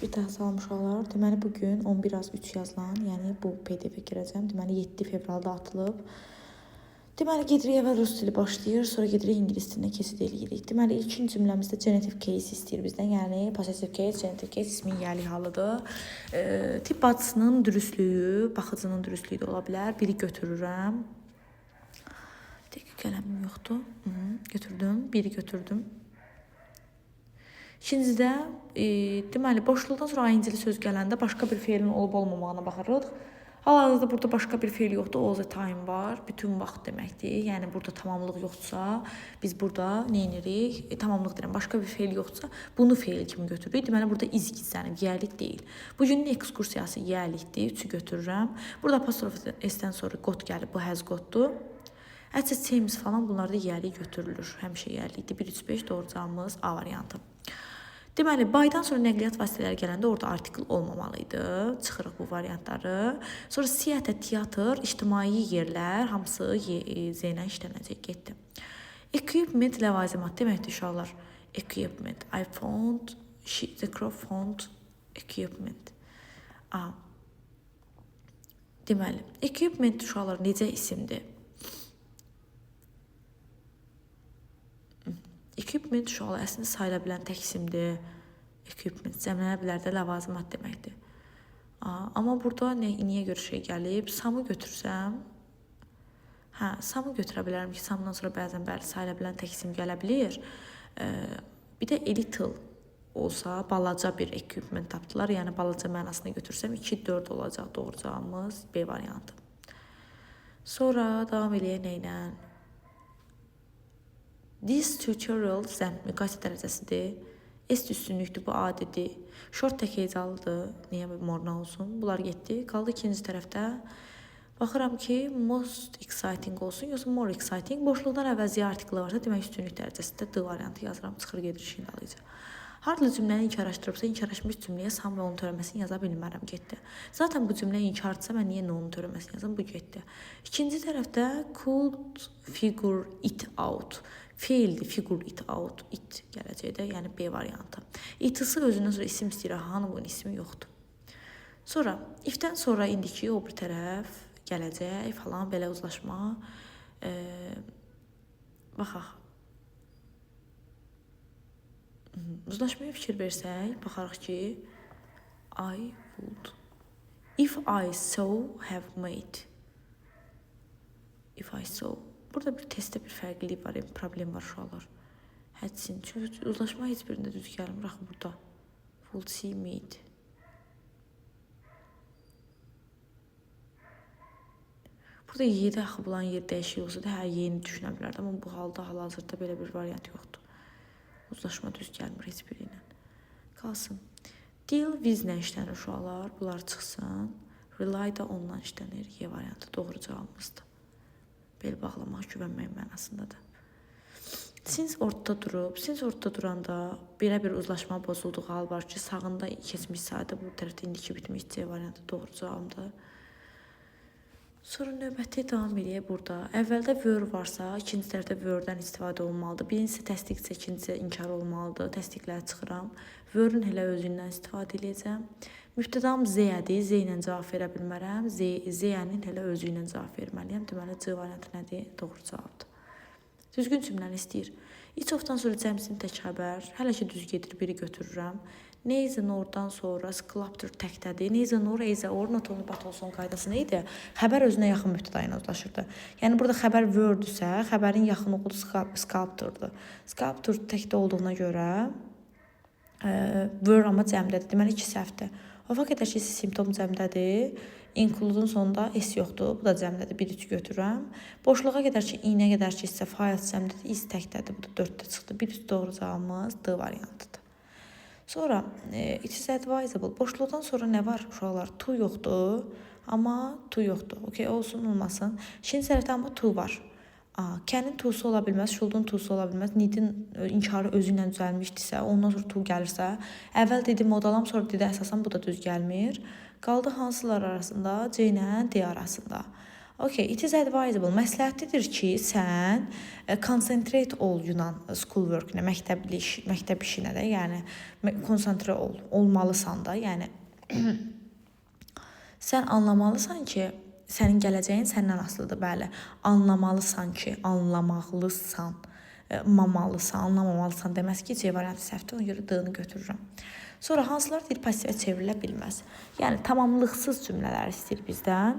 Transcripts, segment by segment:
Bir daha salam uşaqlar. Deməli bugün 11-3 yazılan, yəni bu PDF girəcəm. Deməli 7 fevralda atılıb. Deməli gedirik əvvəl rus dili başlayır, sonra gedirik ingilis dilinə keçid eləyirik. Deməli ilkin cümləmizdə genitive case istəyir bizdən. Yəni possessive case, genitive case ismin yəli halıdır. Tip bacısının dürüstlüyü, baxıcının dürüstlüyü də ola bilər. Biri götürürəm. Dəqiq qələmim yoxdur. Götürdüm, biri götürdüm. İkincidə, deməli, boşluqdan sonra ayıncılı söz gələndə başqa bir feilin olub-olmamağına baxırıq. Hal-hazırda burada başqa bir feil yoxdur, all the time var, bütün vaxt deməkdir. Yəni, burada tamamlıq yoxdursa, biz burada nə edirik? Tamamlıq deyirəm, başqa bir feil yoxdursa, bunu feil kimi götürürük. Deməli, burada iz gizlənib, yəlik deyil. Bugünün ekskursiyası yəlikdir, 3-ü götürürəm. Burada apostrof S-dən sonra qot gəlib, bu has qotdur. Əcə, change falan bunlarda yəlik götürülür. Həmişə yəlikdir. 1-3-5 doğru cavabımız A variantı. Deməli, baydan sonra nəqliyyat vasitələri gələndə orada artikl olmamalıydı. Çıxırıq bu variantları. Sonra siyasət, teatr, ictimai yerlər hamısı Z ilə işlənəcək, getdi. Equipment, ləvazimat deməkdir uşaqlar. Equipment. I found, the crow found equipment. Deməli, equipment uşaqlar necə isimdir? Equipment uşaqlar əslində sayıla bilən tək isimdir. Equipment cəmlənə bilər də ləvazimat deməkdir. Amma burada niyə görə şey gəlib? Samı götürsəm, samı götürə bilərəm ki, samdan sonra bəzən bəli sayıla bilən tək isim gələ bilir. Bir də a little olsa balaca bir equipment tapdılar. Yəni balaca mənasını götürsəm 2-4 olacaq doğru cavabımız B variantı. Sonra davam eləyək nə ilə? This tutorial müqayisə dərəcəsidir. S üstünlükdür, bu adidir. Short tək hecalıdır. Niyə morna olsun? Bunlar getdi. Qaldı ikinci tərəfdə. Baxıram ki, most exciting olsun, yoxsa more exciting. Boşluqdan əvvəl Z artiklı varsa, demək üstünlük dərəcəsində D variantı yazıram. Çıxır gedir işin dalıca. Hardly cümləni inkarlaşdırıbsa, inkarlaşmış cümləyə sam və onun törəməsini yaza bilmərəm, getdi. Zaten bu cümlə inkardısa, mən niyə onun törəməsini yazam, bu getdi. İkinci tərəfdə could figure it out. Feildir, figure it out, it gələcəkdə, yəni B variantı. It-sı özündən sonra isim istəyir, hanı bunun ismi yoxdur. Sonra, if-dən sonra indiki o bir tərəf gələcək falan, belə uzlaşma. Baxaq. Uzlaşmaya fikir versək, baxarıq ki, I would. If I saw, have made. If I saw. Burada bir testdə bir fərqlilik var, bir problem var uşaqlar. Hədsin, çünki uzlaşma heç birində düz gəlmir. Axı burada. Would see made. Burada Y-də axı bulan yer dəyişik olsa da, Y-ni düşünə bilərdi. Amma bu halda hal-hazırda belə bir variant yoxdur. Uzlaşma düz gəlmir heç biri ilə. Qalsın. Deal with nə işlənir uşaqlar? Bunlar çıxsın. Rely da ondan işlənir. Y variantı doğru cavabımızdır. Bel bağlamaq, güvənmək mənasındadır. Since ortada durub, since ortada duranda bir uzlaşma bozulduğu hal var ki, sağında keçmiş sayda bu tərəfdə indiki bitmiş C variantı doğru cavabdır. Sonra növbəti davam edək burada. Əvvəldə were varsa, ikinci tərəfdə were-dən istifadə olmalıdır. Birincisi təsdiqsə, ikincisi inkar olmalıdır. Təsdiqləri çıxıram. Were-ün elə özündən istifadə edəcəm. Mübtədam Z-ədir. Z ilə cavab verə bilmərəm. Z-nin elə özü ilə cavab verməliyəm. Deməli, C variantı nədir? Doğru cavabdır. Düzgün cümləni istəyir. Each of-dan sonra cəmsin tək xəbər. Hələ ki, düz gedir, biri götürürəm. Neyzə nordan sonra sculptor təkdədir. Neyzə nor, eyzə or, not only but olsun qaydası nə idi? Xəbər özünə yaxın mübtəda ilə uzlaşırdı. Yəni, burada xəbər word-dürsə, xəbərin yaxın oğlu sculptordur. Sculptor təkdə olduğuna görə word amma cəmdədir. Deməli, 2 səhvdir. O vaxt qədər ki, simptom cəmdədir. Include-un sonunda S yoxdur. Bu da cəmdədir. 1-3 götürürəm. Boşluğa qədər ki, i-nə qədər ki, isə faiz cəmdədir. Is təkdədir. Bu da 4-də çıxdı. 1-3 doğru cavabımız D variantıdır. Sonra, it is advisable. Boşluqdan sonra nə var uşaqlar? To yoxdur. Amma to yoxdur. Okay, olsun, olmasın. Şimdi tərəfdə amma to var. Kənin to'su ola bilməz, should-un to'su ola bilməz. Need-in inkarı özü ilə düzəlmişdirsə, ondan sonra to gəlirsə, əvvəl dedi modalam, sonra dedi əsasən bu da düz gəlmir. Qaldı hansılar arasında? C ilə D arasında. Okay, it is advisable. Məsləhətlidir ki, sən concentrate ol Yunan school work-nə, məktəb işinə də, yəni konsantrə olmalısan da, yəni sən anlamalısan ki, sənin gələcəyin səndən asılıdır, bəli. Anlamalısan ki, anlamaqlısan, anlamamalısan deməz ki, C variantı səhvdir, ona görə D-ni götürürəm. Sonra hansılar deyir passivə çevrilə bilməz. Yəni tamamlıqsız cümlələr istəyir bizdən.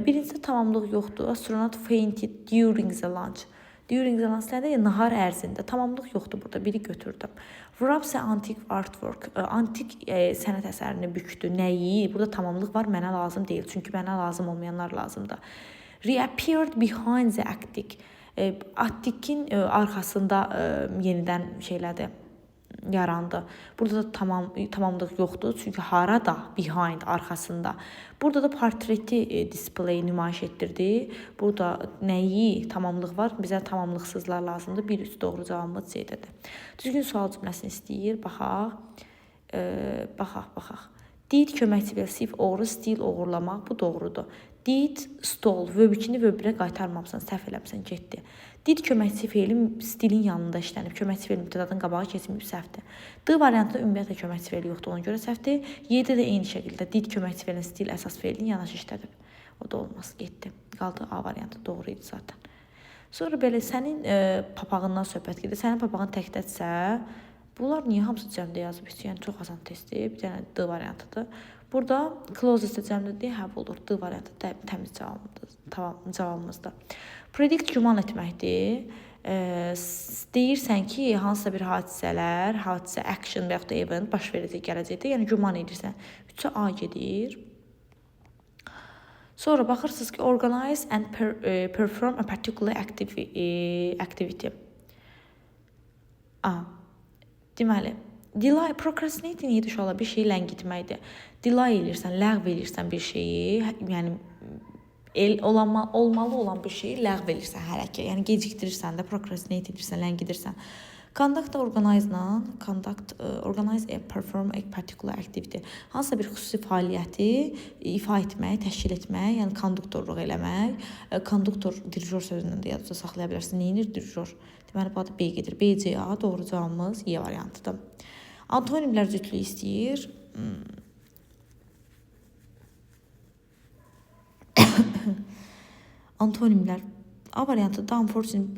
Birincisi tamamlıq yoxdur. Astronaut fainted during the lunch. During the lunch nədir? Nahar ərzində. Tamamlıq yoxdur burada. Biri götürdüm. Wraps antique artwork. Antik sənət əsərini büktü. Nəyi? Burada tamamlıq var. Mənə lazım deyil. Çünki mənə lazım olmayanlar lazımdır. Reappeared behind the attic. Attikin arxasında yenidən şeylədir. Yarandı. Burada da tamamlıq yoxdur. Çünki harada? Behind, arxasında. Burada da portreti display nümayiş etdirdi. Burada nəyi? Tamamlıq var. Bizə tamamlıqsızlar lazımdır. 1-3 doğru cavabımız C-dədir. Düzgün sual cümləsini istəyir. Baxaq. Baxaq. Did köməkçi versiv oğru, stil oğurlamaq. Bu doğrudur. Did stole. Verb-2-ni verb-1-ə qaytarmamısan. Səhv eləmsən, getdi. Did köməkçi feilin stilin yanında işlənib. Köməkçi feil mübtədadan qabağa keçməyib, səhvdir. D variantında ümumiyyətlə köməkçi feili yoxdur, ona görə səhvdir. Y-də də eyni şəkildə did köməkçi feilin stil əsas feilin yanaşı işlədib. O da olmaz, getdi. Qaldı A variantı, doğru idi zaten. Sonra belə sənin papağından söhbət gedir. Sənin papağın təkdədirsə, bunlar niyə hamısı cəmdə yazıb? Yəni çox asan testdir. Bir dənə D variantıdır. Burada closest cəmdədir, həv olur. D variantı təmiz cavabımızdır. Predict güman etməkdir. Deyirsən ki, hansısa bir hadisə, action və yaxud da event baş verəcək gələcəkdə, yəni güman edirsən. 3-ə A gedir. Sonra baxırsınız ki, organize and perform a particular activity. A. Deməli, delay, procrastinating yediş ola bir şeyi ləngitməkdir. Delay edirsən, ləğv edirsən bir şeyi, yəni olmalı olan bir şeyi ləğv edirsən hərəkət. Yəni gecikdirirsən də, procrastinate edirsən, ləngidirsən. Conduct organize and perform a particular activity. Hansısa bir xüsusi fəaliyyəti ifa etmək, təşkil etmək, yəni konduktorluq eləmək. Konduktor dirijor sözündən də yadda saxlaya bilərsən. Neyinir dirijor? Deməli, bu adı B gedir. B, C, A, doğru cavabımız Y variantıdır. Antonimlər cütlüyü istəyir. Antonimlər A variantı da unfortunate